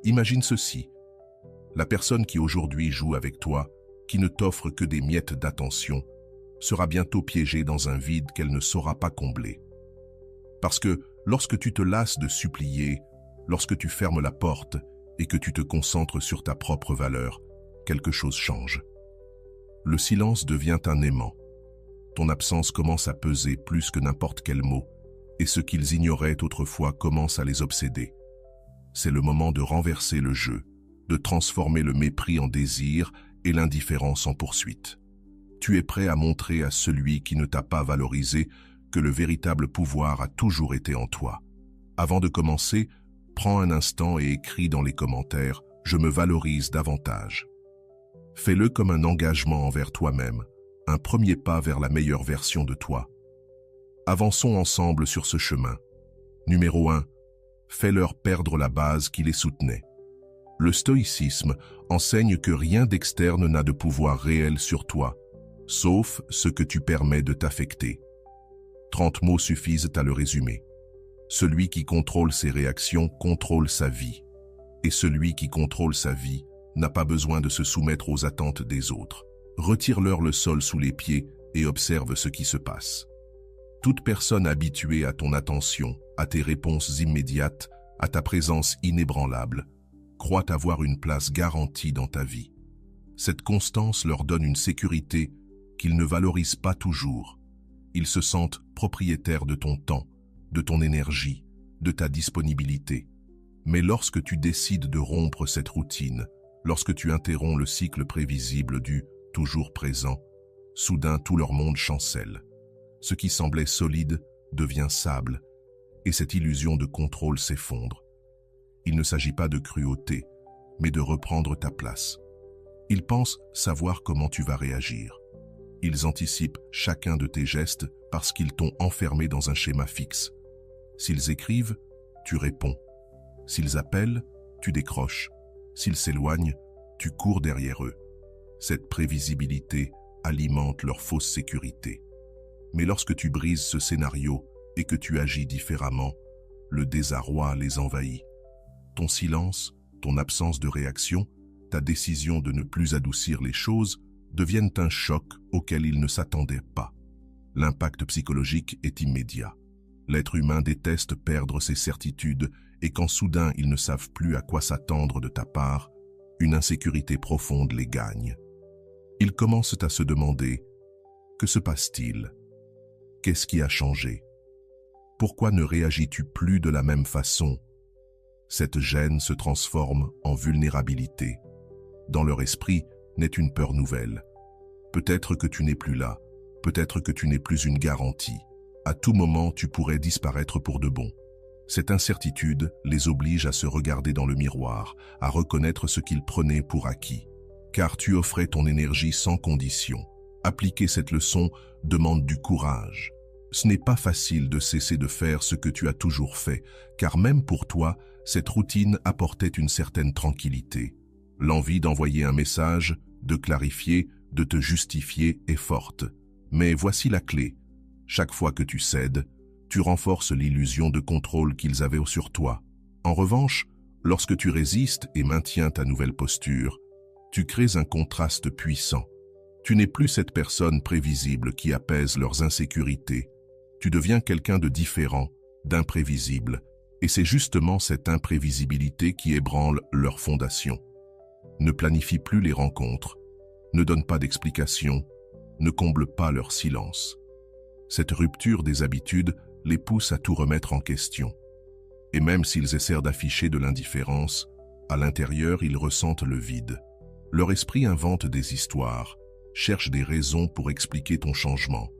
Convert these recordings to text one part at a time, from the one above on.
Imagine ceci. La personne qui aujourd'hui joue avec toi, qui ne t'offre que des miettes d'attention, sera bientôt piégée dans un vide qu'elle ne saura pas combler. Parce que lorsque tu te lasses de supplier, lorsque tu fermes la porte et que tu te concentres sur ta propre valeur, quelque chose change. Le silence devient un aimant. Ton absence commence à peser plus que n'importe quel mot, et ce qu'ils ignoraient autrefois commence à les obséder. C'est le moment de renverser le jeu, de transformer le mépris en désir et l'indifférence en poursuite. Tu es prêt à montrer à celui qui ne t'a pas valorisé que le véritable pouvoir a toujours été en toi. Avant de commencer, prends un instant et écris dans les commentaires « Je me valorise davantage ». Fais-le comme un engagement envers toi-même, un premier pas vers la meilleure version de toi. Avançons ensemble sur ce chemin. Numéro 1. Fais-leur perdre la base qui les soutenait. Le stoïcisme enseigne que rien d'externe n'a de pouvoir réel sur toi, sauf ce que tu permets de t'affecter. 30 mots suffisent à le résumer. Celui qui contrôle ses réactions contrôle sa vie. Et celui qui contrôle sa vie n'a pas besoin de se soumettre aux attentes des autres. Retire-leur le sol sous les pieds et observe ce qui se passe. Toute personne habituée à ton attention, à tes réponses immédiates, à ta présence inébranlable, croit avoir une place garantie dans ta vie. Cette constance leur donne une sécurité qu'ils ne valorisent pas toujours. Ils se sentent propriétaires de ton temps, de ton énergie, de ta disponibilité. Mais lorsque tu décides de rompre cette routine, lorsque tu interromps le cycle prévisible du « toujours présent », soudain tout leur monde chancelle. Ce qui semblait solide devient sable, et cette illusion de contrôle s'effondre. Il ne s'agit pas de cruauté, mais de reprendre ta place. Ils pensent savoir comment tu vas réagir. Ils anticipent chacun de tes gestes parce qu'ils t'ont enfermé dans un schéma fixe. S'ils écrivent, tu réponds. S'ils appellent, tu décroches. S'ils s'éloignent, tu cours derrière eux. Cette prévisibilité alimente leur fausse sécurité. Mais lorsque tu brises ce scénario et que tu agis différemment, le désarroi les envahit. Ton silence, ton absence de réaction, ta décision de ne plus adoucir les choses deviennent un choc auquel ils ne s'attendaient pas. L'impact psychologique est immédiat. L'être humain déteste perdre ses certitudes et quand soudain ils ne savent plus à quoi s'attendre de ta part, une insécurité profonde les gagne. Ils commencent à se demander « Que se passe-t-il ? Qu'est-ce qui a changé ? Pourquoi ne réagis-tu plus de la même façon ?» Cette gêne se transforme en vulnérabilité. Dans leur esprit naît une peur nouvelle. Peut-être que tu n'es plus là, peut-être que tu n'es plus une garantie. À tout moment, tu pourrais disparaître pour de bon. Cette incertitude les oblige à se regarder dans le miroir, à reconnaître ce qu'ils prenaient pour acquis. Car tu offrais ton énergie sans condition. Appliquer cette leçon demande du courage. Ce n'est pas facile de cesser de faire ce que tu as toujours fait, car même pour toi, cette routine apportait une certaine tranquillité. L'envie d'envoyer un message, de clarifier, de te justifier est forte. Mais voici la clé. Chaque fois que tu cèdes, tu renforces l'illusion de contrôle qu'ils avaient sur toi. En revanche, lorsque tu résistes et maintiens ta nouvelle posture, tu crées un contraste puissant. Tu n'es plus cette personne prévisible qui apaise leurs insécurités. Tu deviens quelqu'un de différent, d'imprévisible, et c'est justement cette imprévisibilité qui ébranle leur fondation. Ne planifie plus les rencontres, ne donne pas d'explications, ne comble pas leur silence. Cette rupture des habitudes les pousse à tout remettre en question. Et même s'ils essaient d'afficher de l'indifférence, à l'intérieur ils ressentent le vide. Leur esprit invente des histoires, cherche des raisons pour expliquer ton changement.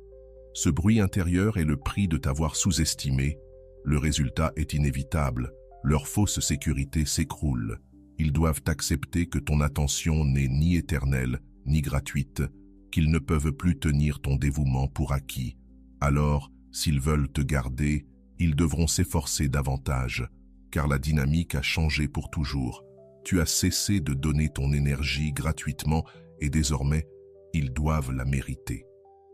Ce bruit intérieur est le prix de t'avoir sous-estimé. Le résultat est inévitable. Leur fausse sécurité s'écroule. Ils doivent accepter que ton attention n'est ni éternelle, ni gratuite, qu'ils ne peuvent plus tenir ton dévouement pour acquis. Alors, s'ils veulent te garder, ils devront s'efforcer davantage, car la dynamique a changé pour toujours. Tu as cessé de donner ton énergie gratuitement et désormais, ils doivent la mériter.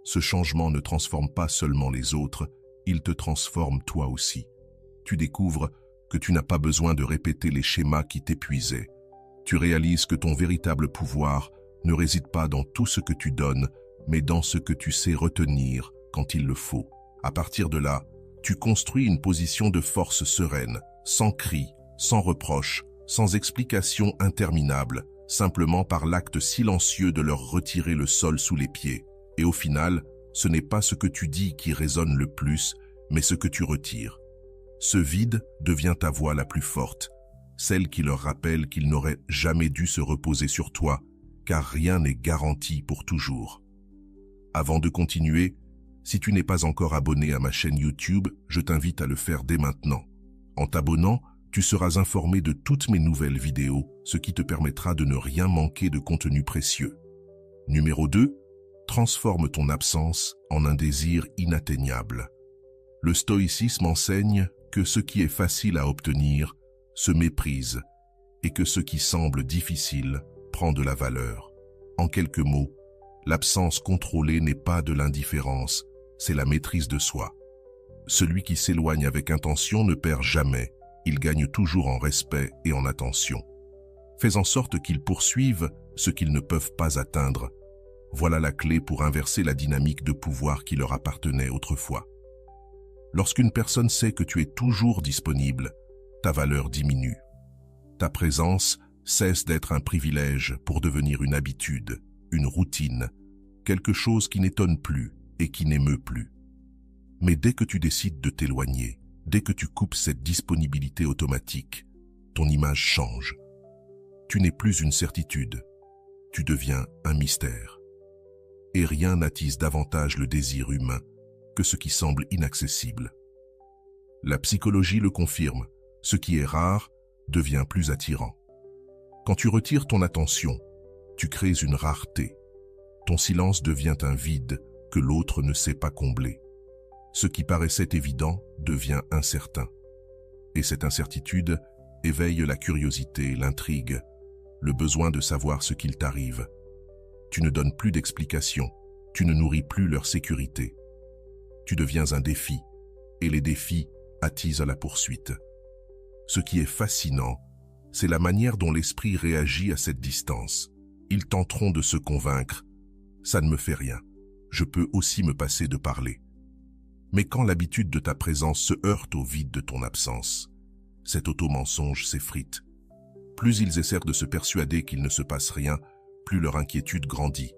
Ce changement ne transforme pas seulement les autres, il te transforme toi aussi. Tu découvres que tu n'as pas besoin de répéter les schémas qui t'épuisaient. Tu réalises que ton véritable pouvoir ne réside pas dans tout ce que tu donnes, mais dans ce que tu sais retenir quand il le faut. À partir de là, tu construis une position de force sereine, sans cri, sans reproche, sans explication interminable, simplement par l'acte silencieux de leur retirer le sol sous les pieds. Et au final, ce n'est pas ce que tu dis qui résonne le plus, mais ce que tu retires. Ce vide devient ta voix la plus forte, celle qui leur rappelle qu'ils n'auraient jamais dû se reposer sur toi, car rien n'est garanti pour toujours. Avant de continuer, si tu n'es pas encore abonné à ma chaîne YouTube, je t'invite à le faire dès maintenant. En t'abonnant, tu seras informé de toutes mes nouvelles vidéos, ce qui te permettra de ne rien manquer de contenu précieux. Numéro 2. Transforme ton absence en un désir inatteignable. Le stoïcisme enseigne que ce qui est facile à obtenir se méprise et que ce qui semble difficile prend de la valeur. En quelques mots, l'absence contrôlée n'est pas de l'indifférence, c'est la maîtrise de soi. Celui qui s'éloigne avec intention ne perd jamais, il gagne toujours en respect et en attention. Fais en sorte qu'ils poursuivent ce qu'ils ne peuvent pas atteindre. Voilà la clé pour inverser la dynamique de pouvoir qui leur appartenait autrefois. Lorsqu'une personne sait que tu es toujours disponible, ta valeur diminue. Ta présence cesse d'être un privilège pour devenir une habitude, une routine, quelque chose qui n'étonne plus et qui n'émeut plus. Mais dès que tu décides de t'éloigner, dès que tu coupes cette disponibilité automatique, ton image change. Tu n'es plus une certitude, tu deviens un mystère. Et rien n'attise davantage le désir humain que ce qui semble inaccessible. La psychologie le confirme, ce qui est rare devient plus attirant. Quand tu retires ton attention, tu crées une rareté. Ton silence devient un vide que l'autre ne sait pas combler. Ce qui paraissait évident devient incertain. Et cette incertitude éveille la curiosité, l'intrigue, le besoin de savoir ce qu'il t'arrive. Tu ne donnes plus d'explications, tu ne nourris plus leur sécurité. Tu deviens un défi, et les défis attisent à la poursuite. Ce qui est fascinant, c'est la manière dont l'esprit réagit à cette distance. Ils tenteront de se convaincre. Ça ne me fait rien. Je peux aussi me passer de parler. Mais quand l'habitude de ta présence se heurte au vide de ton absence, cet auto-mensonge s'effrite. Plus ils essaient de se persuader qu'il ne se passe rien, plus leur inquiétude grandit.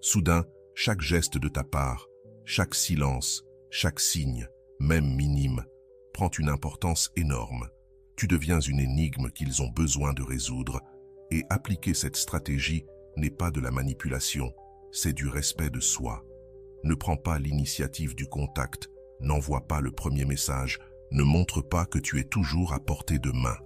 Soudain, chaque geste de ta part, chaque silence, chaque signe, même minime, prend une importance énorme. Tu deviens une énigme qu'ils ont besoin de résoudre, et appliquer cette stratégie n'est pas de la manipulation, c'est du respect de soi. Ne prends pas l'initiative du contact, n'envoie pas le premier message, ne montre pas que tu es toujours à portée de main.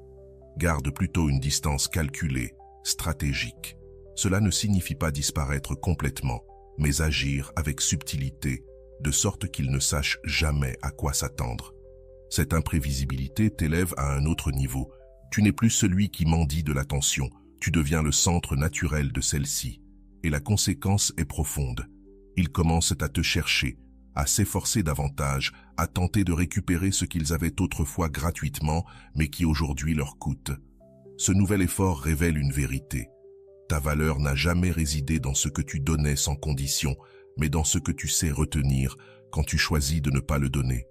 Garde plutôt une distance calculée, stratégique. Cela ne signifie pas disparaître complètement, mais agir avec subtilité, de sorte qu'ils ne sachent jamais à quoi s'attendre. Cette imprévisibilité t'élève à un autre niveau. Tu n'es plus celui qui mendie de l'attention, tu deviens le centre naturel de celle-ci. Et la conséquence est profonde. Ils commencent à te chercher, à s'efforcer davantage, à tenter de récupérer ce qu'ils avaient autrefois gratuitement, mais qui aujourd'hui leur coûte. Ce nouvel effort révèle une vérité. Ta valeur n'a jamais résidé dans ce que tu donnais sans condition, mais dans ce que tu sais retenir quand tu choisis de ne pas le donner.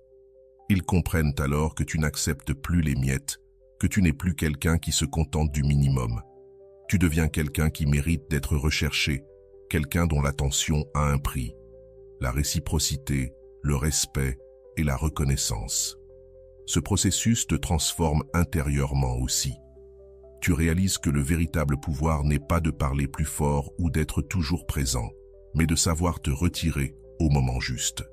Ils comprennent alors que tu n'acceptes plus les miettes, que tu n'es plus quelqu'un qui se contente du minimum. Tu deviens quelqu'un qui mérite d'être recherché, quelqu'un dont l'attention a un prix. La réciprocité, le respect et la reconnaissance. Ce processus te transforme intérieurement aussi. Tu réalises que le véritable pouvoir n'est pas de parler plus fort ou d'être toujours présent, mais de savoir te retirer au moment juste.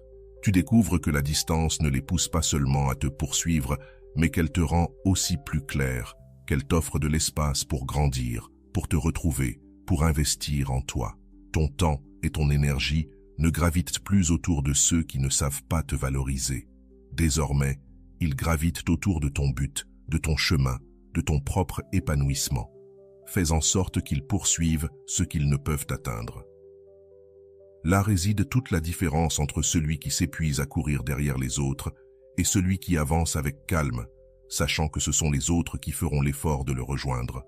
Tu découvres que la distance ne les pousse pas seulement à te poursuivre, mais qu'elle te rend aussi plus clair, qu'elle t'offre de l'espace pour grandir, pour te retrouver, pour investir en toi. Ton temps et ton énergie ne gravitent plus autour de ceux qui ne savent pas te valoriser. Désormais, ils gravitent autour de ton but, de ton chemin, de ton propre épanouissement. Fais en sorte qu'ils poursuivent ce qu'ils ne peuvent atteindre. Là réside toute la différence entre celui qui s'épuise à courir derrière les autres et celui qui avance avec calme, sachant que ce sont les autres qui feront l'effort de le rejoindre.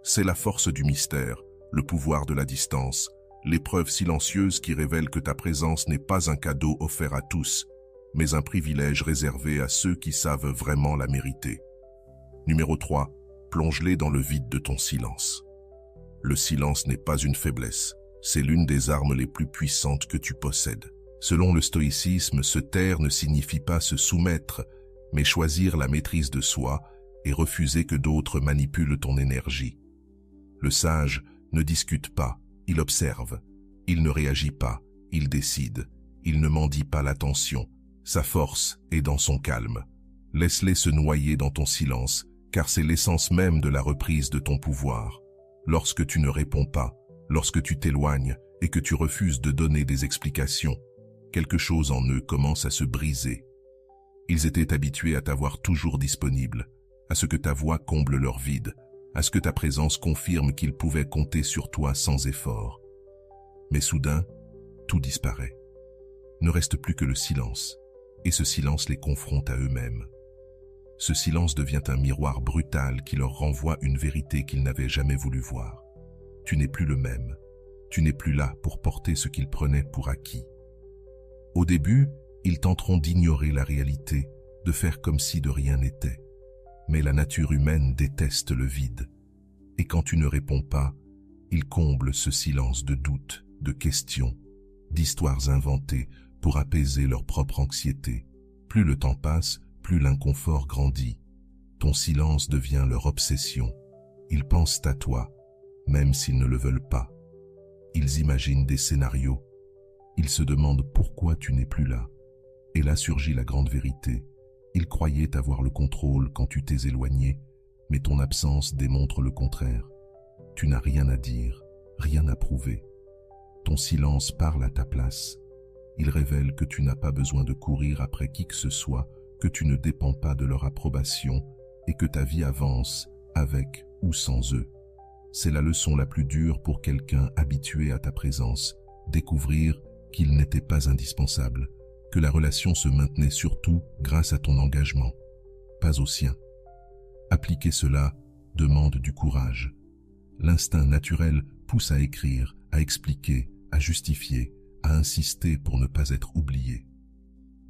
C'est la force du mystère, le pouvoir de la distance, l'épreuve silencieuse qui révèle que ta présence n'est pas un cadeau offert à tous, mais un privilège réservé à ceux qui savent vraiment la mériter. Numéro 3. Plonge-les dans le vide de ton silence. Le silence n'est pas une faiblesse, c'est l'une des armes les plus puissantes que tu possèdes. Selon le stoïcisme, se taire ne signifie pas se soumettre, mais choisir la maîtrise de soi et refuser que d'autres manipulent ton énergie. Le sage ne discute pas, il observe. Il ne réagit pas, il décide. Il ne mendie pas l'attention. Sa force est dans son calme. Laisse-les se noyer dans ton silence, car c'est l'essence même de la reprise de ton pouvoir. Lorsque tu ne réponds pas, lorsque tu t'éloignes et que tu refuses de donner des explications, quelque chose en eux commence à se briser. Ils étaient habitués à t'avoir toujours disponible, à ce que ta voix comble leur vide, à ce que ta présence confirme qu'ils pouvaient compter sur toi sans effort. Mais soudain, tout disparaît. Ne reste plus que le silence, et ce silence les confronte à eux-mêmes. Ce silence devient un miroir brutal qui leur renvoie une vérité qu'ils n'avaient jamais voulu voir. Tu n'es plus le même. Tu n'es plus là pour porter ce qu'ils prenaient pour acquis. Au début, ils tenteront d'ignorer la réalité, de faire comme si de rien n'était. Mais la nature humaine déteste le vide. Et quand tu ne réponds pas, ils comblent ce silence de doutes, de questions, d'histoires inventées pour apaiser leur propre anxiété. Plus le temps passe, plus l'inconfort grandit. Ton silence devient leur obsession. Ils pensent à toi, même s'ils ne le veulent pas. Ils imaginent des scénarios. Ils se demandent pourquoi tu n'es plus là. Et là surgit la grande vérité. Ils croyaient avoir le contrôle quand tu t'es éloigné, mais ton absence démontre le contraire. Tu n'as rien à dire, rien à prouver. Ton silence parle à ta place. Il révèle que tu n'as pas besoin de courir après qui que ce soit, que tu ne dépends pas de leur approbation et que ta vie avance avec ou sans eux. C'est la leçon la plus dure pour quelqu'un habitué à ta présence, découvrir qu'il n'était pas indispensable, que la relation se maintenait surtout grâce à ton engagement, pas au sien. Appliquer cela demande du courage. L'instinct naturel pousse à écrire, à expliquer, à justifier, à insister pour ne pas être oublié.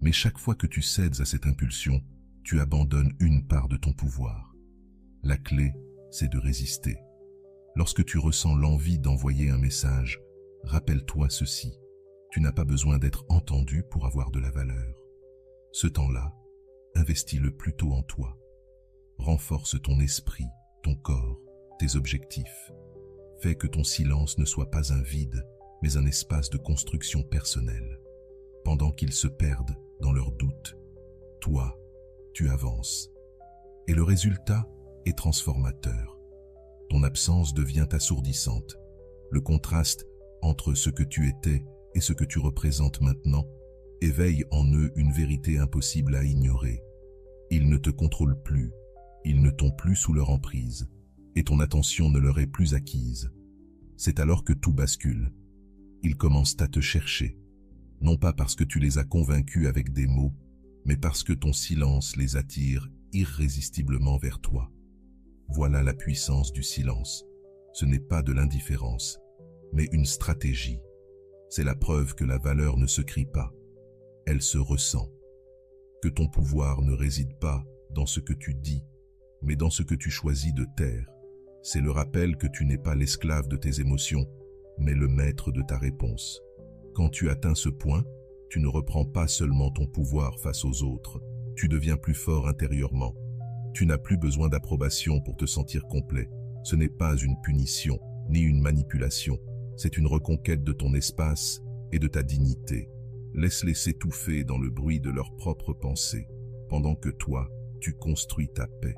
Mais chaque fois que tu cèdes à cette impulsion, tu abandonnes une part de ton pouvoir. La clé, c'est de résister. Lorsque tu ressens l'envie d'envoyer un message, rappelle-toi ceci. Tu n'as pas besoin d'être entendu pour avoir de la valeur. Ce temps-là, investis-le plutôt en toi. Renforce ton esprit, ton corps, tes objectifs. Fais que ton silence ne soit pas un vide, mais un espace de construction personnelle. Pendant qu'ils se perdent dans leurs doutes, toi, tu avances. Et le résultat est transformateur. Ton absence devient assourdissante. Le contraste entre ce que tu étais et ce que tu représentes maintenant éveille en eux une vérité impossible à ignorer. Ils ne te contrôlent plus, ils ne t'ont plus sous leur emprise, et ton attention ne leur est plus acquise. C'est alors que tout bascule. Ils commencent à te chercher, non pas parce que tu les as convaincus avec des mots, mais parce que ton silence les attire irrésistiblement vers toi. Voilà la puissance du silence. Ce n'est pas de l'indifférence, mais une stratégie. C'est la preuve que la valeur ne se crie pas, elle se ressent. Que ton pouvoir ne réside pas dans ce que tu dis, mais dans ce que tu choisis de taire. C'est le rappel que tu n'es pas l'esclave de tes émotions, mais le maître de ta réponse. Quand tu atteins ce point, tu ne reprends pas seulement ton pouvoir face aux autres, tu deviens plus fort intérieurement. Tu n'as plus besoin d'approbation pour te sentir complet. Ce n'est pas une punition, ni une manipulation. C'est une reconquête de ton espace et de ta dignité. Laisse-les s'étouffer dans le bruit de leurs propres pensées, pendant que toi, tu construis ta paix.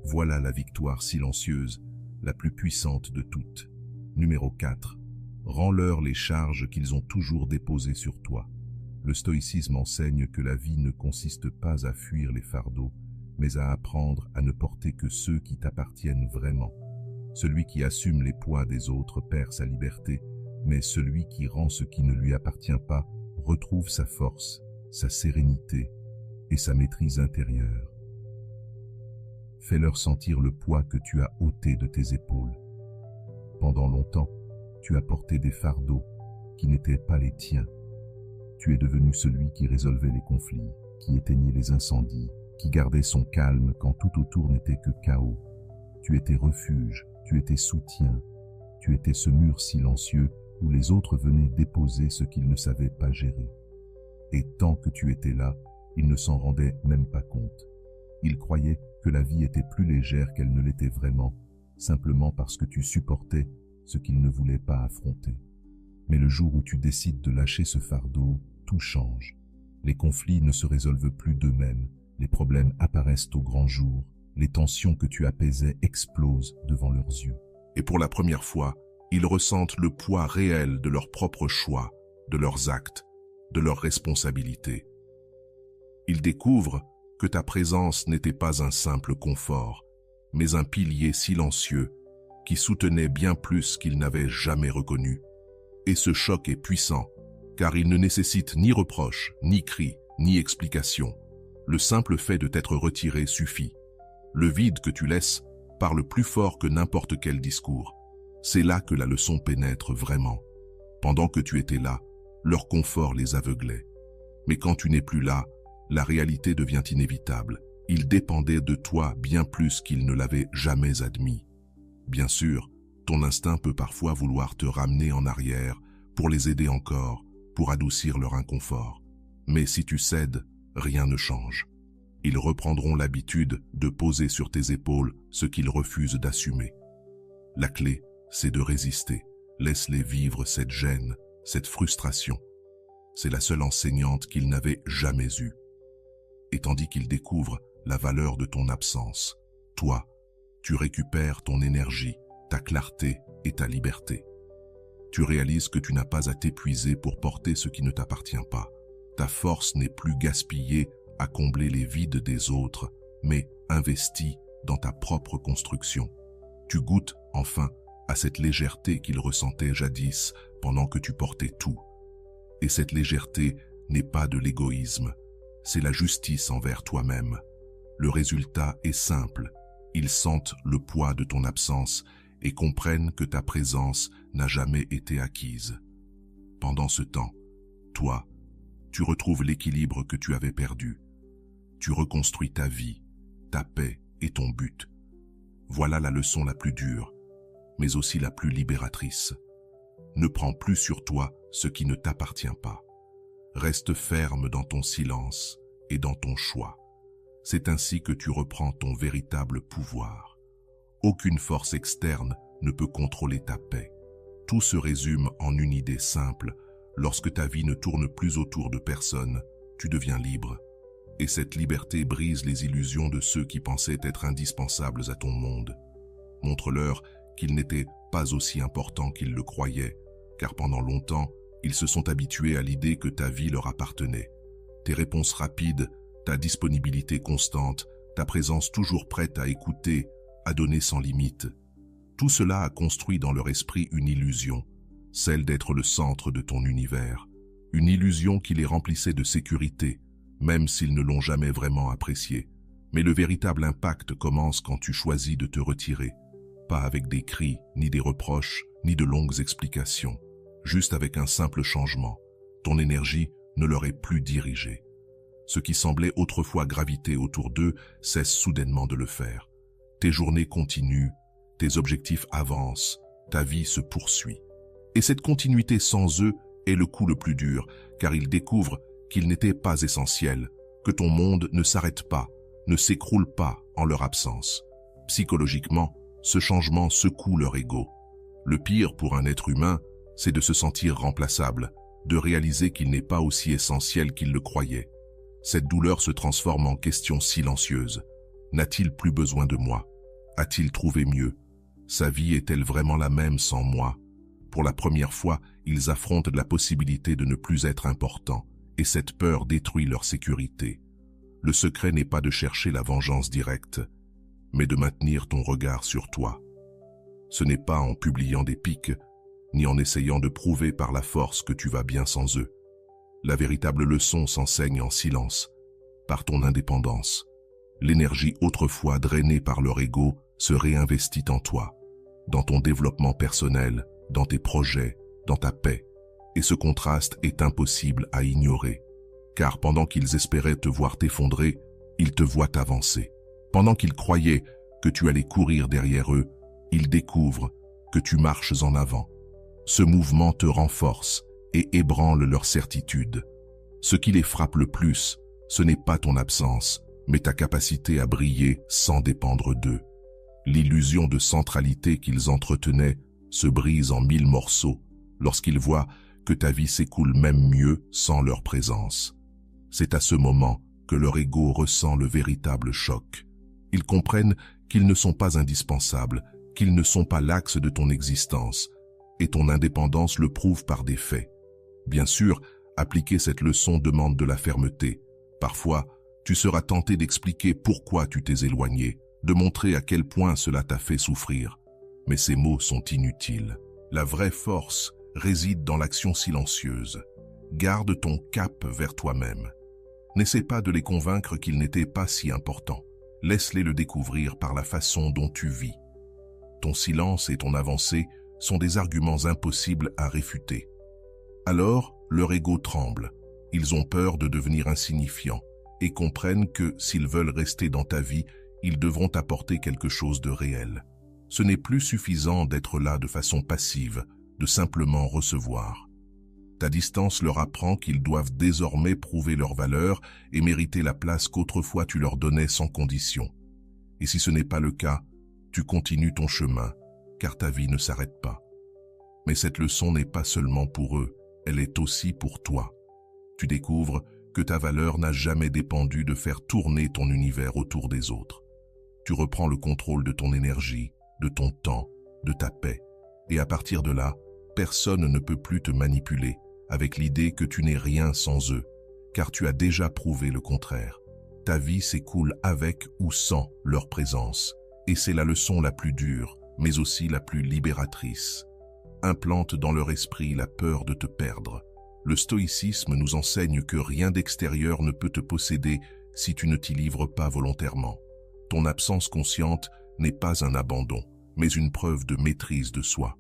Voilà la victoire silencieuse, la plus puissante de toutes. Numéro 4. Rends-leur les charges qu'ils ont toujours déposées sur toi. Le stoïcisme enseigne que la vie ne consiste pas à fuir les fardeaux, mais à apprendre à ne porter que ceux qui t'appartiennent vraiment. Celui qui assume les poids des autres perd sa liberté, mais celui qui rend ce qui ne lui appartient pas retrouve sa force, sa sérénité et sa maîtrise intérieure. Fais-leur sentir le poids que tu as ôté de tes épaules. Pendant longtemps, tu as porté des fardeaux qui n'étaient pas les tiens. Tu es devenu celui qui résolvait les conflits, qui éteignait les incendies, qui gardait son calme quand tout autour n'était que chaos. Tu étais refuge, tu étais soutien, tu étais ce mur silencieux où les autres venaient déposer ce qu'ils ne savaient pas gérer. Et tant que tu étais là, ils ne s'en rendaient même pas compte. Ils croyaient que la vie était plus légère qu'elle ne l'était vraiment, simplement parce que tu supportais ce qu'ils ne voulaient pas affronter. Mais le jour où tu décides de lâcher ce fardeau, tout change. Les conflits ne se résolvent plus d'eux-mêmes, les problèmes apparaissent au grand jour, les tensions que tu apaisais explosent devant leurs yeux. Et pour la première fois, ils ressentent le poids réel de leurs propres choix, de leurs actes, de leurs responsabilités. Ils découvrent que ta présence n'était pas un simple confort, mais un pilier silencieux qui soutenait bien plus qu'ils n'avaient jamais reconnu. Et ce choc est puissant, car il ne nécessite ni reproche, ni cri, ni explication. Le simple fait de t'être retiré suffit. Le vide que tu laisses parle plus fort que n'importe quel discours. C'est là que la leçon pénètre vraiment. Pendant que tu étais là, leur confort les aveuglait. Mais quand tu n'es plus là, la réalité devient inévitable. Ils dépendaient de toi bien plus qu'ils ne l'avaient jamais admis. Bien sûr, ton instinct peut parfois vouloir te ramener en arrière pour les aider encore, pour adoucir leur inconfort. Mais si tu cèdes, rien ne change. Ils reprendront l'habitude de poser sur tes épaules ce qu'ils refusent d'assumer. La clé, c'est de résister. Laisse-les vivre cette gêne, cette frustration. C'est la seule enseignante qu'ils n'avaient jamais eue. Et tandis qu'ils découvrent la valeur de ton absence, toi, tu récupères ton énergie, ta clarté et ta liberté. Tu réalises que tu n'as pas à t'épuiser pour porter ce qui ne t'appartient pas. Ta force n'est plus gaspillée à combler les vides des autres, mais investie dans ta propre construction. Tu goûtes, enfin, à cette légèreté qu'ils ressentaient jadis pendant que tu portais tout. Et cette légèreté n'est pas de l'égoïsme, c'est la justice envers toi-même. Le résultat est simple, ils sentent le poids de ton absence et comprennent que ta présence n'a jamais été acquise. Pendant ce temps, toi, tu retrouves l'équilibre que tu avais perdu. Tu reconstruis ta vie, ta paix et ton but. Voilà la leçon la plus dure, mais aussi la plus libératrice. Ne prends plus sur toi ce qui ne t'appartient pas. Reste ferme dans ton silence et dans ton choix. C'est ainsi que tu reprends ton véritable pouvoir. Aucune force externe ne peut contrôler ta paix. Tout se résume en une idée simple. Lorsque ta vie ne tourne plus autour de personne, tu deviens libre. Et cette liberté brise les illusions de ceux qui pensaient être indispensables à ton monde. Montre-leur qu'ils n'étaient pas aussi importants qu'ils le croyaient, car pendant longtemps, ils se sont habitués à l'idée que ta vie leur appartenait. Tes réponses rapides, ta disponibilité constante, ta présence toujours prête à écouter, à donner sans limite. Tout cela a construit dans leur esprit une illusion, celle d'être le centre de ton univers. Une illusion qui les remplissait de sécurité, même s'ils ne l'ont jamais vraiment appréciée. Mais le véritable impact commence quand tu choisis de te retirer. Pas avec des cris, ni des reproches, ni de longues explications. Juste avec un simple changement. Ton énergie ne leur est plus dirigée. Ce qui semblait autrefois graviter autour d'eux cesse soudainement de le faire. Tes journées continuent, tes objectifs avancent, ta vie se poursuit. Et cette continuité sans eux est le coup le plus dur, car ils découvrent qu'ils n'étaient pas essentiels, que ton monde ne s'arrête pas, ne s'écroule pas en leur absence. Psychologiquement, ce changement secoue leur ego. Le pire pour un être humain, c'est de se sentir remplaçable, de réaliser qu'il n'est pas aussi essentiel qu'il le croyait. Cette douleur se transforme en question silencieuse. N'a-t-il plus besoin de moi? A-t-il trouvé mieux? Sa vie est-elle vraiment la même sans moi? Pour la première fois, ils affrontent la possibilité de ne plus être importants, et cette peur détruit leur sécurité. Le secret n'est pas de chercher la vengeance directe, mais de maintenir ton regard sur toi. Ce n'est pas en publiant des pics, ni en essayant de prouver par la force que tu vas bien sans eux. La véritable leçon s'enseigne en silence, par ton indépendance. L'énergie autrefois drainée par leur ego se réinvestit en toi, dans ton développement personnel, dans tes projets, dans ta paix. Et ce contraste est impossible à ignorer, car pendant qu'ils espéraient te voir t'effondrer, ils te voient avancer. Pendant qu'ils croyaient que tu allais courir derrière eux, ils découvrent que tu marches en avant. Ce mouvement te renforce et ébranle leur certitude. Ce qui les frappe le plus, ce n'est pas ton absence, mais ta capacité à briller sans dépendre d'eux. L'illusion de centralité qu'ils entretenaient se brise en 1000 morceaux lorsqu'ils voient que ta vie s'écoule même mieux sans leur présence. C'est à ce moment que leur ego ressent le véritable choc. Ils comprennent qu'ils ne sont pas indispensables, qu'ils ne sont pas l'axe de ton existence, et ton indépendance le prouve par des faits. Bien sûr, appliquer cette leçon demande de la fermeté. Parfois, tu seras tenté d'expliquer pourquoi tu t'es éloigné, de montrer à quel point cela t'a fait souffrir. Mais ces mots sont inutiles. La vraie force réside dans l'action silencieuse. Garde ton cap vers toi-même. N'essaie pas de les convaincre qu'ils n'étaient pas si importants. Laisse-les le découvrir par la façon dont tu vis. Ton silence et ton avancée sont des arguments impossibles à réfuter. Alors, leur ego tremble. Ils ont peur de devenir insignifiants et comprennent que, s'ils veulent rester dans ta vie, ils devront apporter quelque chose de réel. Ce n'est plus suffisant d'être là de façon passive, de simplement recevoir. Ta distance leur apprend qu'ils doivent désormais prouver leur valeur et mériter la place qu'autrefois tu leur donnais sans condition. Et si ce n'est pas le cas, tu continues ton chemin, car ta vie ne s'arrête pas. Mais cette leçon n'est pas seulement pour eux, elle est aussi pour toi. Tu découvres que ta valeur n'a jamais dépendu de faire tourner ton univers autour des autres. Tu reprends le contrôle de ton énergie, de ton temps, de ta paix. Et à partir de là, personne ne peut plus te manipuler avec l'idée que tu n'es rien sans eux, car tu as déjà prouvé le contraire. Ta vie s'écoule avec ou sans leur présence, et c'est la leçon la plus dure, mais aussi la plus libératrice. Implante dans leur esprit la peur de te perdre. Le stoïcisme nous enseigne que rien d'extérieur ne peut te posséder si tu ne t'y livres pas volontairement. Ton absence consciente n'est pas un abandon, mais une preuve de maîtrise de soi.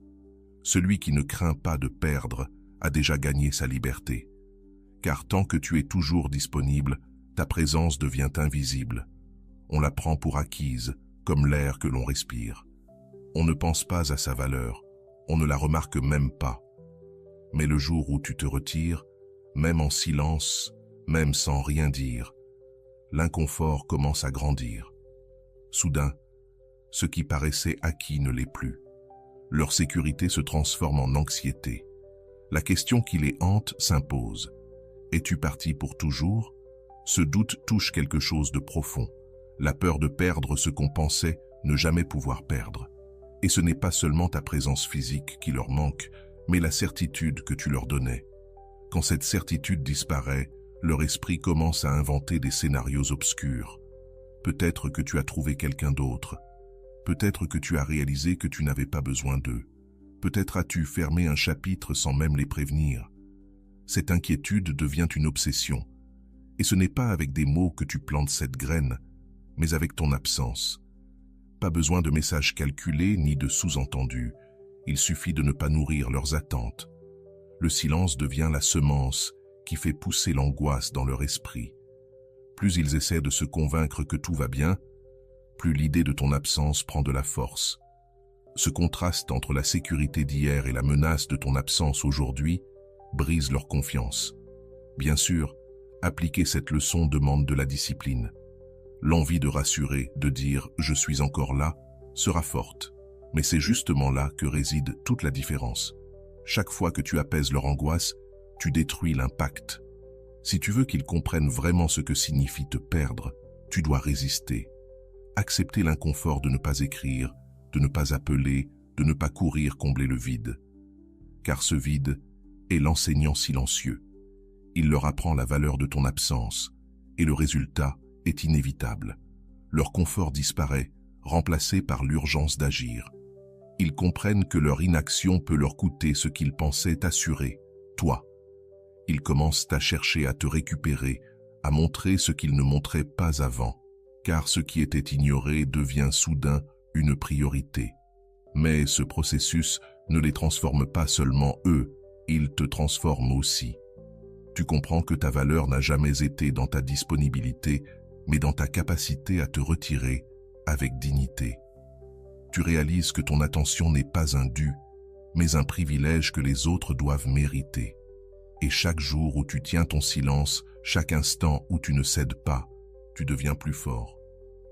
Celui qui ne craint pas de perdre a déjà gagné sa liberté. Car tant que tu es toujours disponible, ta présence devient invisible. On la prend pour acquise, comme l'air que l'on respire. On ne pense pas à sa valeur, on ne la remarque même pas. Mais le jour où tu te retires, même en silence, même sans rien dire, l'inconfort commence à grandir. Soudain, ce qui paraissait acquis ne l'est plus. Leur sécurité se transforme en anxiété. La question qui les hante s'impose. Es-tu parti pour toujours? Ce doute touche quelque chose de profond. La peur de perdre ce qu'on pensait ne jamais pouvoir perdre. Et ce n'est pas seulement ta présence physique qui leur manque, mais la certitude que tu leur donnais. Quand cette certitude disparaît, leur esprit commence à inventer des scénarios obscurs. Peut-être que tu as trouvé quelqu'un d'autre. Peut-être que tu as réalisé que tu n'avais pas besoin d'eux. Peut-être as-tu fermé un chapitre sans même les prévenir. Cette inquiétude devient une obsession. Et ce n'est pas avec des mots que tu plantes cette graine, mais avec ton absence. Pas besoin de messages calculés ni de sous-entendus. Il suffit de ne pas nourrir leurs attentes. Le silence devient la semence qui fait pousser l'angoisse dans leur esprit. Plus ils essaient de se convaincre que tout va bien, plus l'idée de ton absence prend de la force. Ce contraste entre la sécurité d'hier et la menace de ton absence aujourd'hui brise leur confiance. Bien sûr, appliquer cette leçon demande de la discipline. L'envie de rassurer, de dire « je suis encore là » sera forte. Mais c'est justement là que réside toute la différence. Chaque fois que tu apaises leur angoisse, tu détruis l'impact. Si tu veux qu'ils comprennent vraiment ce que signifie te perdre, tu dois résister. Accepter l'inconfort de ne pas écrire, de ne pas appeler, de ne pas courir combler le vide. Car ce vide est l'enseignant silencieux. Il leur apprend la valeur de ton absence, et le résultat est inévitable. Leur confort disparaît, remplacé par l'urgence d'agir. Ils comprennent que leur inaction peut leur coûter ce qu'ils pensaient assurer, toi. Ils commencent à chercher à te récupérer, à montrer ce qu'ils ne montraient pas avant. car ce qui était ignoré devient soudain une priorité. Mais ce processus ne les transforme pas seulement eux, il te transforme aussi. Tu comprends que ta valeur n'a jamais été dans ta disponibilité, mais dans ta capacité à te retirer avec dignité. Tu réalises que ton attention n'est pas un dû, mais un privilège que les autres doivent mériter. Et chaque jour où tu tiens ton silence, chaque instant où tu ne cèdes pas, tu deviens plus fort.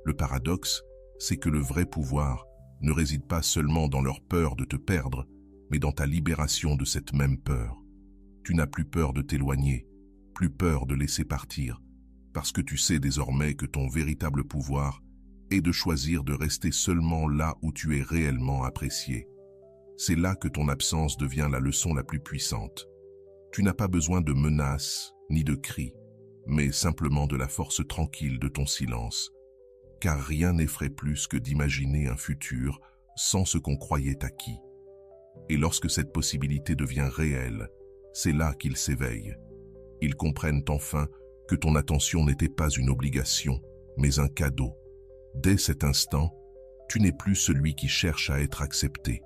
Le paradoxe, c'est que le vrai pouvoir ne réside pas seulement dans leur peur de te perdre, mais dans ta libération de cette même peur. Tu n'as plus peur de t'éloigner, plus peur de laisser partir, parce que tu sais désormais que ton véritable pouvoir est de choisir de rester seulement là où tu es réellement apprécié. C'est là que ton absence devient la leçon la plus puissante. Tu n'as pas besoin de menaces ni de cris, mais simplement de la force tranquille de ton silence, car rien n'effraie plus que d'imaginer un futur sans ce qu'on croyait acquis. Et lorsque cette possibilité devient réelle, c'est là qu'ils s'éveillent. Ils comprennent enfin que ton attention n'était pas une obligation, mais un cadeau. Dès cet instant, tu n'es plus celui qui cherche à être accepté.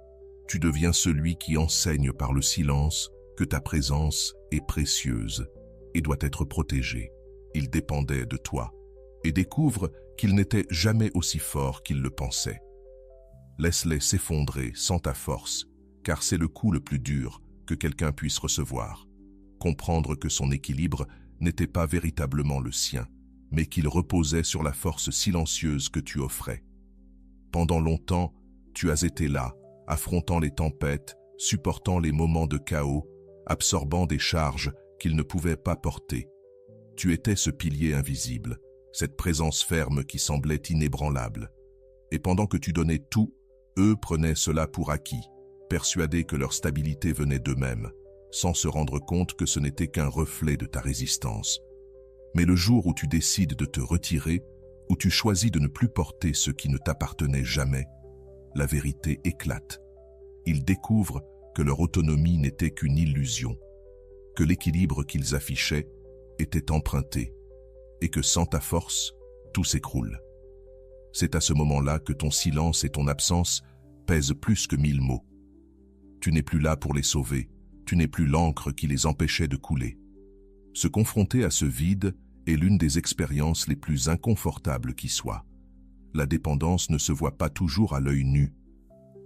Tu deviens celui qui enseigne par le silence que ta présence est précieuse et doit être protégée. Ils dépendaient de toi et découvrent qu'ils n'étaient jamais aussi forts qu'ils le pensaient. Laisse-les s'effondrer sans ta force, car c'est le coup le plus dur que quelqu'un puisse recevoir. Comprendre que son équilibre n'était pas véritablement le sien, mais qu'il reposait sur la force silencieuse que tu offrais. Pendant longtemps, tu as été là, affrontant les tempêtes, supportant les moments de chaos, absorbant des charges qu'ils ne pouvaient pas porter. Tu étais ce pilier invisible, cette présence ferme qui semblait inébranlable. Et pendant que tu donnais tout, eux prenaient cela pour acquis, persuadés que leur stabilité venait d'eux-mêmes, sans se rendre compte que ce n'était qu'un reflet de ta résistance. Mais le jour où tu décides de te retirer, où tu choisis de ne plus porter ce qui ne t'appartenait jamais, la vérité éclate. Ils découvrent que leur autonomie n'était qu'une illusion, que l'équilibre qu'ils affichaient était emprunté, et que sans ta force, tout s'écroule. C'est à ce moment-là que ton silence et ton absence pèsent plus que 1000 mots. Tu n'es plus là pour les sauver, tu n'es plus l'encre qui les empêchait de couler. Se confronter à ce vide est l'une des expériences les plus inconfortables qui soient. La dépendance ne se voit pas toujours à l'œil nu.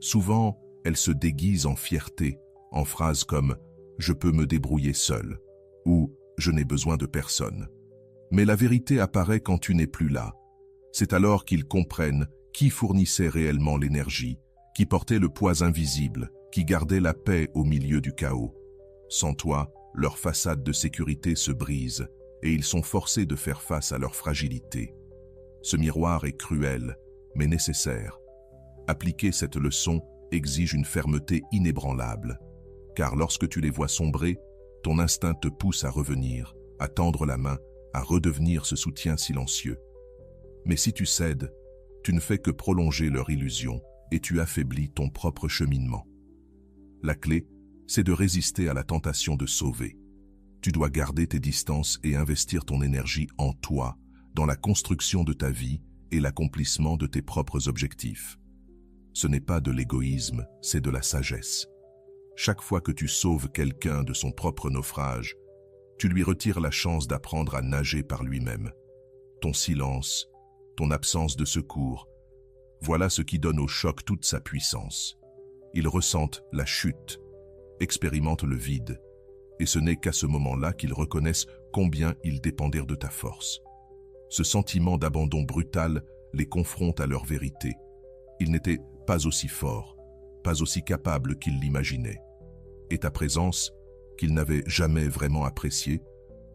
Souvent, elle se déguise en fierté, en phrases comme « je peux me débrouiller seul » ou « je n'ai besoin de personne ». Mais la vérité apparaît quand tu n'es plus là. C'est alors qu'ils comprennent qui fournissait réellement l'énergie, qui portait le poids invisible, qui gardait la paix au milieu du chaos. Sans toi, leur façade de sécurité se brise et ils sont forcés de faire face à leur fragilité. Ce miroir est cruel, mais nécessaire. Appliquer cette leçon exige une fermeté inébranlable, car lorsque tu les vois sombrer, ton instinct te pousse à revenir, à tendre la main, à redevenir ce soutien silencieux. Mais si tu cèdes, tu ne fais que prolonger leur illusion et tu affaiblis ton propre cheminement. La clé, c'est de résister à la tentation de sauver. Tu dois garder tes distances et investir ton énergie en toi, dans la construction de ta vie et l'accomplissement de tes propres objectifs. Ce n'est pas de l'égoïsme, c'est de la sagesse. Chaque fois que tu sauves quelqu'un de son propre naufrage, tu lui retires la chance d'apprendre à nager par lui-même. Ton silence, ton absence de secours, voilà ce qui donne au choc toute sa puissance. Ils ressentent la chute, expérimentent le vide, et ce n'est qu'à ce moment-là qu'ils reconnaissent combien ils dépendirent de ta force. Ce sentiment d'abandon brutal les confronte à leur vérité. Ils n'étaient pas aussi forts, pas aussi capables qu'ils l'imaginaient. Et ta présence, qu'ils n'avaient jamais vraiment appréciée,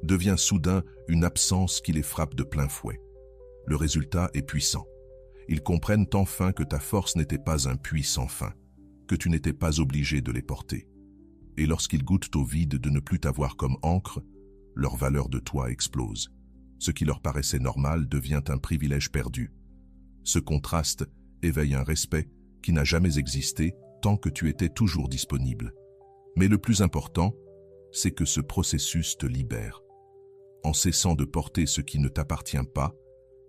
devient soudain une absence qui les frappe de plein fouet. Le résultat est puissant. Ils comprennent enfin que ta force n'était pas un puits sans fin, que tu n'étais pas obligé de les porter. Et lorsqu'ils goûtent au vide de ne plus t'avoir comme encre, leur valeur de toi explose. Ce qui leur paraissait normal devient un privilège perdu. Ce contraste éveille un respect qui n'a jamais existé tant que tu étais toujours disponible. Mais le plus important, c'est que ce processus te libère. En cessant de porter ce qui ne t'appartient pas,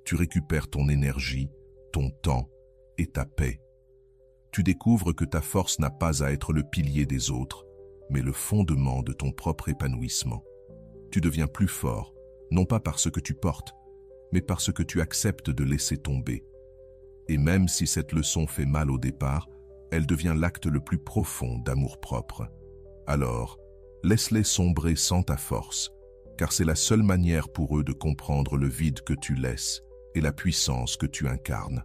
tu récupères ton énergie, ton temps et ta paix. Tu découvres que ta force n'a pas à être le pilier des autres, mais le fondement de ton propre épanouissement. Tu deviens plus fort, non pas par ce que tu portes, mais par ce que tu acceptes de laisser tomber. Et même si cette leçon fait mal au départ, elle devient l'acte le plus profond d'amour-propre. Alors, laisse-les sombrer sans ta force, car c'est la seule manière pour eux de comprendre le vide que tu laisses et la puissance que tu incarnes.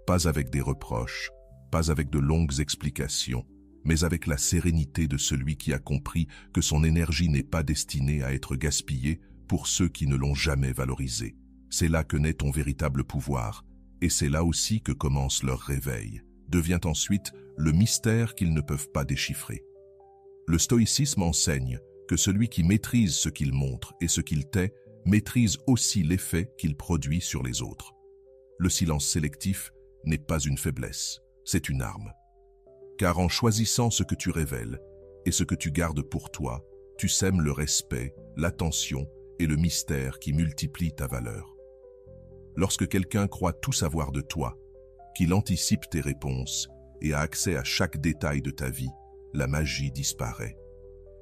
Pas avec des reproches, pas avec de longues explications, mais avec la sérénité de celui qui a compris que son énergie n'est pas destinée à être gaspillée pour ceux qui ne l'ont jamais valorisée. C'est là que naît ton véritable pouvoir, et c'est là aussi que commence leur réveil. Devient ensuite le mystère qu'ils ne peuvent pas déchiffrer. Le stoïcisme enseigne que celui qui maîtrise ce qu'il montre et ce qu'il tait maîtrise aussi l'effet qu'il produit sur les autres. Le silence sélectif n'est pas une faiblesse, c'est une arme. Car en choisissant ce que tu révèles et ce que tu gardes pour toi, tu sèmes le respect, l'attention et le mystère qui multiplient ta valeur. Lorsque quelqu'un croit tout savoir de toi, qu'il anticipe tes réponses et a accès à chaque détail de ta vie, la magie disparaît.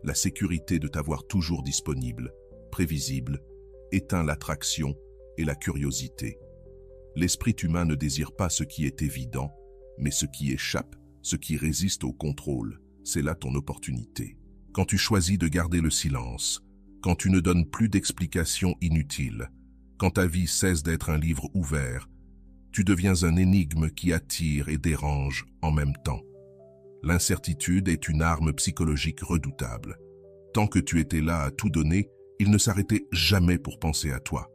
La sécurité de t'avoir toujours disponible, prévisible, éteint l'attraction et la curiosité. L'esprit humain ne désire pas ce qui est évident, mais ce qui échappe, ce qui résiste au contrôle. C'est là ton opportunité. Quand tu choisis de garder le silence, quand tu ne donnes plus d'explications inutiles, quand ta vie cesse d'être un livre ouvert, tu deviens un énigme qui attire et dérange en même temps. L'incertitude est une arme psychologique redoutable. Tant que tu étais là à tout donner, il ne s'arrêtait jamais pour penser à toi.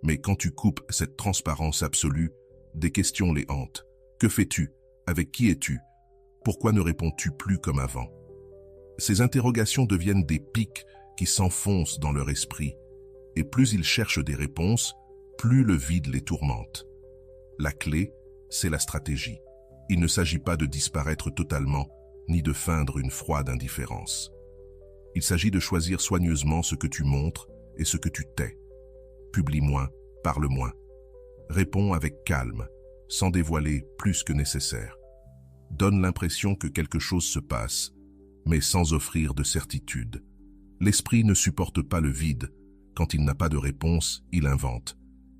Mais quand tu coupes cette transparence absolue, des questions les hantent. Que fais-tu? Avec qui es-tu? Pourquoi ne réponds-tu plus comme avant? Ces interrogations deviennent des pics qui s'enfoncent dans leur esprit, et plus ils cherchent des réponses, plus le vide les tourmente. La clé, c'est la stratégie. Il ne s'agit pas de disparaître totalement, ni de feindre une froide indifférence. Il s'agit de choisir soigneusement ce que tu montres et ce que tu tais. Publie moins, parle moins. Réponds avec calme, sans dévoiler plus que nécessaire. Donne l'impression que quelque chose se passe, mais sans offrir de certitude. L'esprit ne supporte pas le vide. Quand il n'a pas de réponse, il invente.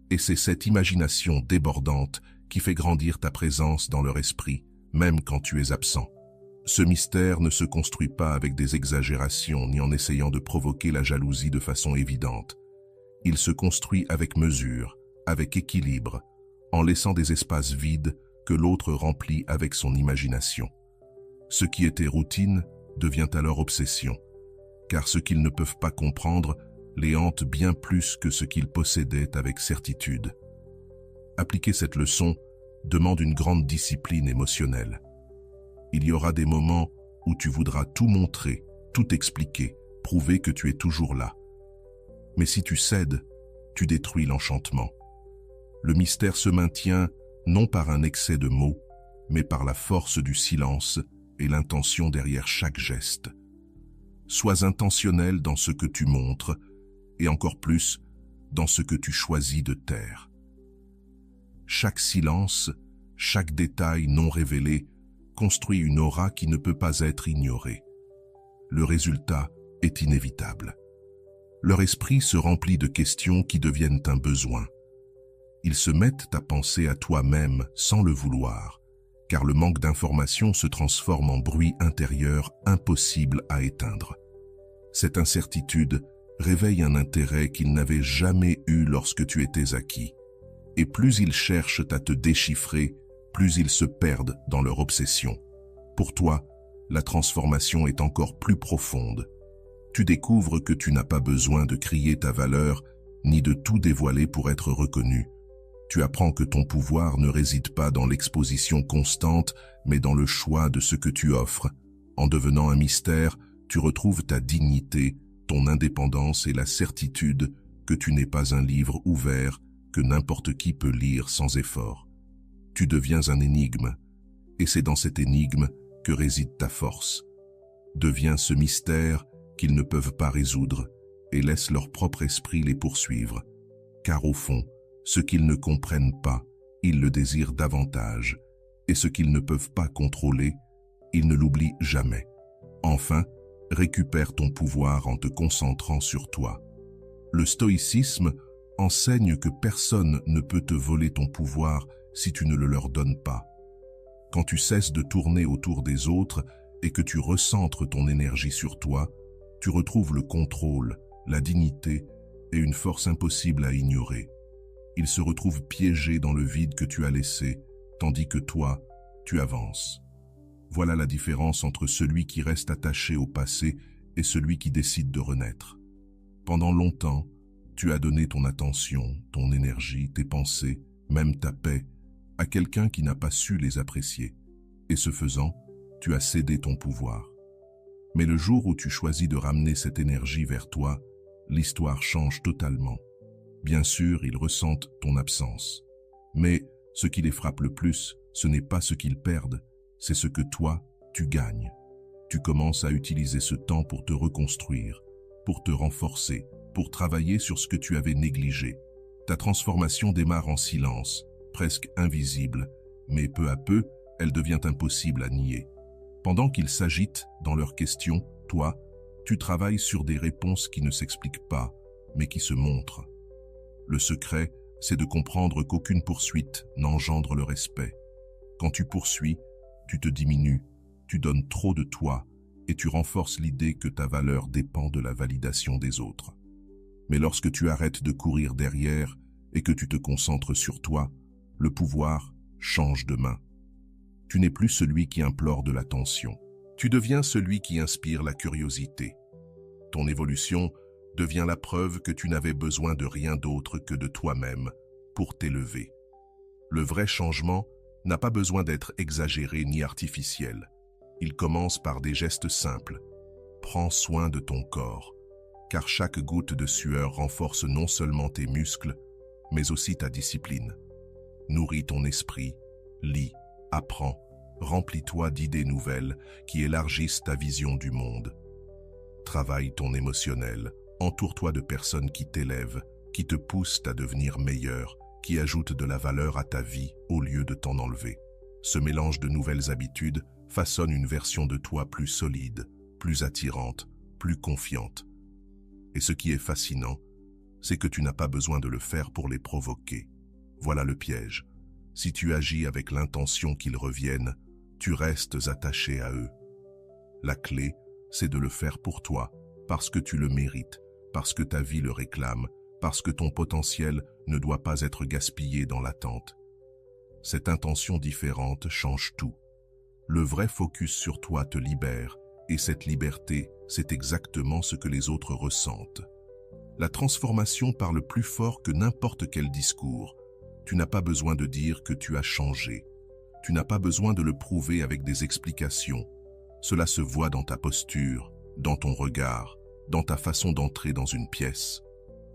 Et c'est cette imagination débordante qui fait grandir ta présence dans leur esprit, même quand tu es absent. Ce mystère ne se construit pas avec des exagérations ni en essayant de provoquer la jalousie de façon évidente. Il se construit avec mesure, avec équilibre, en laissant des espaces vides que l'autre remplit avec son imagination. Ce qui était routine devient alors obsession, car ce qu'ils ne peuvent pas comprendre les hante bien plus que ce qu'ils possédaient avec certitude. Appliquer cette leçon demande une grande discipline émotionnelle. Il y aura des moments où tu voudras tout montrer, tout expliquer, prouver que tu es toujours là. Mais si tu cèdes, tu détruis l'enchantement. Le mystère se maintient non par un excès de mots, mais par la force du silence et l'intention derrière chaque geste. Sois intentionnel dans ce que tu montres, et encore plus dans ce que tu choisis de taire. Chaque silence, chaque détail non révélé construit une aura qui ne peut pas être ignorée. Le résultat est inévitable. Leur esprit se remplit de questions qui deviennent un besoin. Ils se mettent à penser à toi-même sans le vouloir, car le manque d'information se transforme en bruit intérieur impossible à éteindre. Cette incertitude réveille un intérêt qu'ils n'avaient jamais eu lorsque tu étais acquis. Et plus ils cherchent à te déchiffrer, plus ils se perdent dans leur obsession. Pour toi, la transformation est encore plus profonde. Tu découvres que tu n'as pas besoin de crier ta valeur, ni de tout dévoiler pour être reconnu. Tu apprends que ton pouvoir ne réside pas dans l'exposition constante, mais dans le choix de ce que tu offres. En devenant un mystère, tu retrouves ta dignité, ton indépendance et la certitude que tu n'es pas un livre ouvert que n'importe qui peut lire sans effort. Tu deviens un énigme, et c'est dans cette énigme que réside ta force. Deviens ce mystère qu'ils ne peuvent pas résoudre et laisse leur propre esprit les poursuivre. Car au fond, Ce qu'ils ne comprennent pas, ils le désirent davantage, et ce qu'ils ne peuvent pas contrôler, ils ne l'oublient jamais. Enfin, récupère ton pouvoir en te concentrant sur toi. Le stoïcisme enseigne que personne ne peut te voler ton pouvoir si tu ne le leur donnes pas. Quand tu cesses de tourner autour des autres et que tu recentres ton énergie sur toi, tu retrouves le contrôle, la dignité et une force impossible à ignorer. Ils se retrouvent piégés dans le vide que tu as laissé, tandis que toi, tu avances. Voilà la différence entre celui qui reste attaché au passé et celui qui décide de renaître. Pendant longtemps, tu as donné ton attention, ton énergie, tes pensées, même ta paix, à quelqu'un qui n'a pas su les apprécier. Et ce faisant, tu as cédé ton pouvoir. Mais le jour où tu choisis de ramener cette énergie vers toi, l'histoire change totalement. Bien sûr, ils ressentent ton absence. Mais ce qui les frappe le plus, ce n'est pas ce qu'ils perdent, c'est ce que toi, tu gagnes. Tu commences à utiliser ce temps pour te reconstruire, pour te renforcer, pour travailler sur ce que tu avais négligé. Ta transformation démarre en silence, presque invisible, mais peu à peu, elle devient impossible à nier. Pendant qu'ils s'agitent dans leurs questions, toi, tu travailles sur des réponses qui ne s'expliquent pas, mais qui se montrent. Le secret, c'est de comprendre qu'aucune poursuite n'engendre le respect. Quand tu poursuis, tu te diminues, tu donnes trop de toi et tu renforces l'idée que ta valeur dépend de la validation des autres. Mais lorsque tu arrêtes de courir derrière et que tu te concentres sur toi, le pouvoir change de main. Tu n'es plus celui qui implore de l'attention. Tu deviens celui qui inspire la curiosité. Ton évolution devient la preuve que tu n'avais besoin de rien d'autre que de toi-même pour t'élever. Le vrai changement n'a pas besoin d'être exagéré ni artificiel. Il commence par des gestes simples. Prends soin de ton corps, car chaque goutte de sueur renforce non seulement tes muscles, mais aussi ta discipline. Nourris ton esprit, lis, apprends, remplis-toi d'idées nouvelles qui élargissent ta vision du monde. Travaille ton émotionnel, entoure-toi de personnes qui t'élèvent, qui te poussent à devenir meilleur, qui ajoutent de la valeur à ta vie au lieu de t'en enlever. Ce mélange de nouvelles habitudes façonne une version de toi plus solide, plus attirante, plus confiante. Et ce qui est fascinant, c'est que tu n'as pas besoin de le faire pour les provoquer. Voilà le piège. Si tu agis avec l'intention qu'ils reviennent, tu restes attaché à eux. La clé, c'est de le faire pour toi, parce que tu le mérites, parce que ta vie le réclame, parce que ton potentiel ne doit pas être gaspillé dans l'attente. Cette intention différente change tout. Le vrai focus sur toi te libère, et cette liberté, c'est exactement ce que les autres ressentent. La transformation parle plus fort que n'importe quel discours. Tu n'as pas besoin de dire que tu as changé. Tu n'as pas besoin de le prouver avec des explications. Cela se voit dans ta posture, dans ton regard, dans ta façon d'entrer dans une pièce.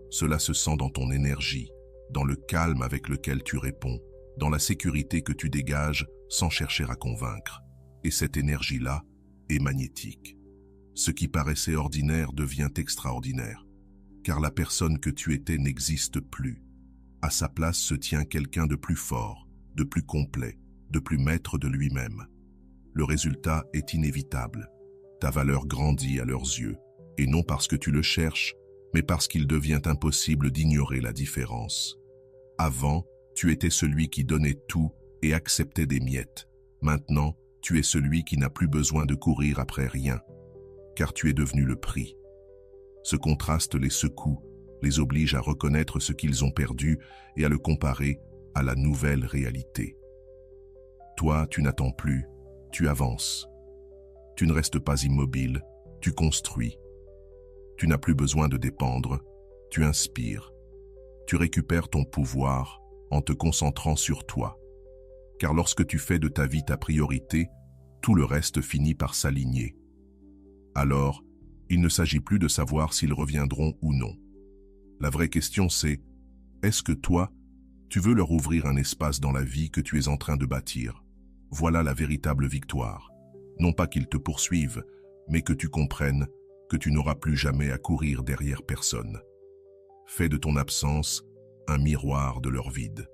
Cela se sent dans ton énergie, dans le calme avec lequel tu réponds, dans la sécurité que tu dégages sans chercher à convaincre. Et cette énergie-là est magnétique. Ce qui paraissait ordinaire devient extraordinaire, car la personne que tu étais n'existe plus. À sa place se tient quelqu'un de plus fort, de plus complet, de plus maître de lui-même. Le résultat est inévitable. Ta valeur grandit à leurs yeux, et non parce que tu le cherches, mais parce qu'il devient impossible d'ignorer la différence. Avant, tu étais celui qui donnait tout et acceptait des miettes. Maintenant, tu es celui qui n'a plus besoin de courir après rien, car tu es devenu le prix. Ce contraste les secoue, les oblige à reconnaître ce qu'ils ont perdu et à le comparer à la nouvelle réalité. Toi, tu n'attends plus, tu avances. Tu ne restes pas immobile, tu construis. Tu n'as plus besoin de dépendre, tu inspires. Tu récupères ton pouvoir en te concentrant sur toi. Car lorsque tu fais de ta vie ta priorité, tout le reste finit par s'aligner. Alors, il ne s'agit plus de savoir s'ils reviendront ou non. La vraie question c'est, est-ce que toi, tu veux leur ouvrir un espace dans la vie que tu es en train de bâtir? Voilà la véritable victoire. Non pas qu'ils te poursuivent, mais que tu comprennes que tu n'auras plus jamais à courir derrière personne. Fais de ton absence un miroir de leur vide.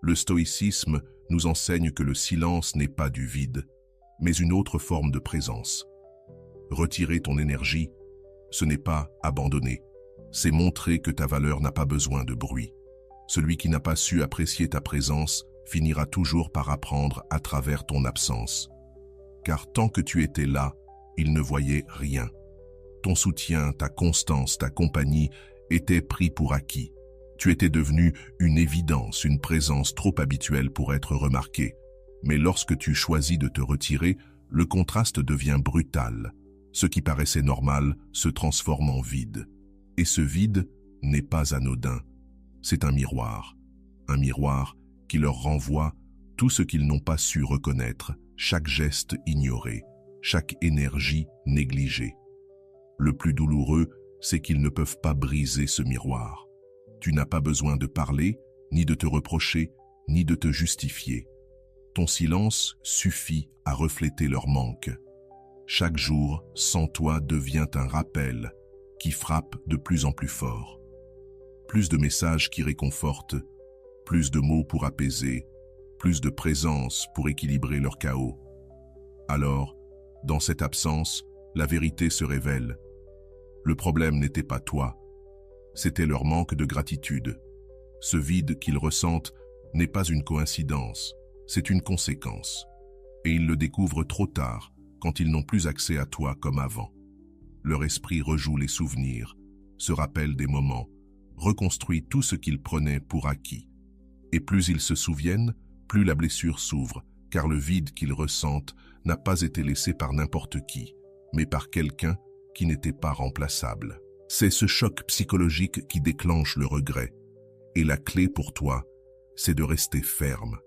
Le stoïcisme nous enseigne que le silence n'est pas du vide, mais une autre forme de présence. Retirer ton énergie, ce n'est pas abandonner, c'est montrer que ta valeur n'a pas besoin de bruit. Celui qui n'a pas su apprécier ta présence finira toujours par apprendre à travers ton absence. Car tant que tu étais là, il ne voyait rien. Ton soutien, ta constance, ta compagnie étaient pris pour acquis. Tu étais devenu une évidence, une présence trop habituelle pour être remarquée. Mais lorsque tu choisis de te retirer, le contraste devient brutal. Ce qui paraissait normal se transforme en vide. Et ce vide n'est pas anodin. C'est un miroir qui leur renvoie tout ce qu'ils n'ont pas su reconnaître, chaque geste ignoré, chaque énergie négligée. Le plus douloureux, c'est qu'ils ne peuvent pas briser ce miroir. Tu n'as pas besoin de parler, ni de te reprocher, ni de te justifier. Ton silence suffit à refléter leur manque. Chaque jour, sans toi, devient un rappel qui frappe de plus en plus fort. Plus de messages qui réconfortent, plus de mots pour apaiser, plus de présence pour équilibrer leur chaos. Alors, dans cette absence, la vérité se révèle. Le problème n'était pas toi, c'était leur manque de gratitude. Ce vide qu'ils ressentent n'est pas une coïncidence, c'est une conséquence. Et ils le découvrent trop tard, quand ils n'ont plus accès à toi comme avant. Leur esprit rejoue les souvenirs, se rappelle des moments, reconstruit tout ce qu'ils prenaient pour acquis. Et plus ils se souviennent, plus la blessure s'ouvre, car le vide qu'ils ressentent n'a pas été laissé par n'importe qui, mais par quelqu'un qui n'était pas remplaçable. C'est ce choc psychologique qui déclenche le regret. Et la clé pour toi, c'est de rester ferme.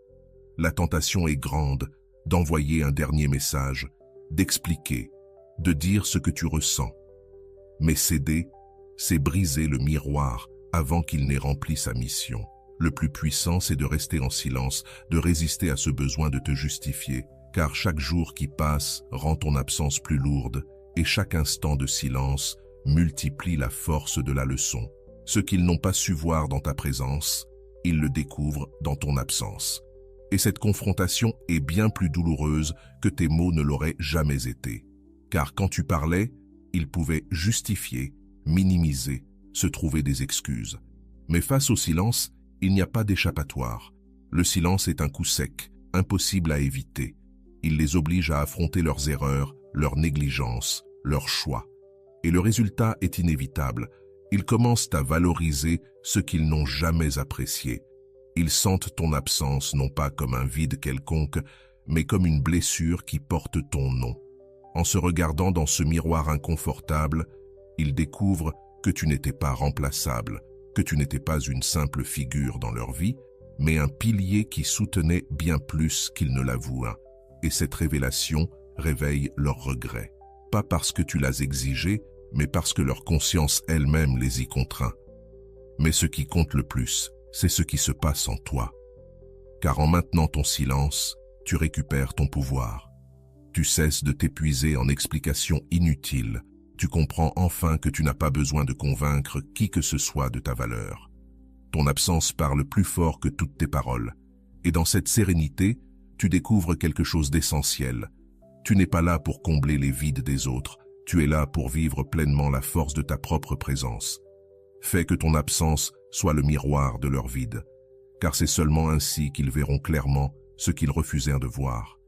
La tentation est grande d'envoyer un dernier message, d'expliquer, de dire ce que tu ressens. Mais céder, c'est briser le miroir avant qu'il n'ait rempli sa mission. Le plus puissant, c'est de rester en silence, de résister à ce besoin de te justifier, car chaque jour qui passe rend ton absence plus lourde, et chaque instant de silence multiplie la force de la leçon. Ce qu'ils n'ont pas su voir dans ta présence, ils le découvrent dans ton absence. Et cette confrontation est bien plus douloureuse que tes mots ne l'auraient jamais été. Car quand tu parlais, ils pouvaient justifier, minimiser, se trouver des excuses. Mais face au silence, il n'y a pas d'échappatoire. Le silence est un coup sec, impossible à éviter. Il les oblige à affronter leurs erreurs, leurs négligences, leurs choix. Et le résultat est inévitable. Ils commencent à valoriser ce qu'ils n'ont jamais apprécié. Ils sentent ton absence non pas comme un vide quelconque, mais comme une blessure qui porte ton nom. En se regardant dans ce miroir inconfortable, ils découvrent que tu n'étais pas remplaçable, que tu n'étais pas une simple figure dans leur vie, mais un pilier qui soutenait bien plus qu'ils ne l'avouaient. Et cette révélation réveille leurs regrets. Pas parce que tu l'as exigé, mais parce que leur conscience elle-même les y contraint. Mais ce qui compte le plus, c'est ce qui se passe en toi. Car en maintenant ton silence, tu récupères ton pouvoir. Tu cesses de t'épuiser en explications inutiles. Tu comprends enfin que tu n'as pas besoin de convaincre qui que ce soit de ta valeur. Ton absence parle plus fort que toutes tes paroles. Et dans cette sérénité, tu découvres quelque chose d'essentiel. Tu n'es pas là pour combler les vides des autres. Tu es là pour vivre pleinement la force de ta propre présence. Fais que ton absence soit le miroir de leur vide, car c'est seulement ainsi qu'ils verront clairement ce qu'ils refusèrent de voir.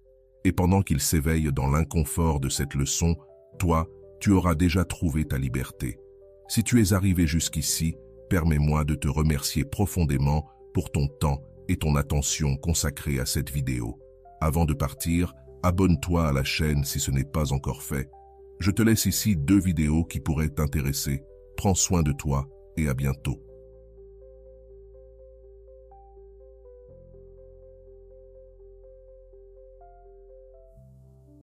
Et pendant qu'ils s'éveillent dans l'inconfort de cette leçon, toi, tu auras déjà trouvé ta liberté. Si tu es arrivé jusqu'ici, permets-moi de te remercier profondément pour ton temps et ton attention consacrée à cette vidéo. Avant de partir, abonne-toi à la chaîne si ce n'est pas encore fait. Je te laisse ici 2 vidéos qui pourraient t'intéresser. Prends soin de toi et à bientôt.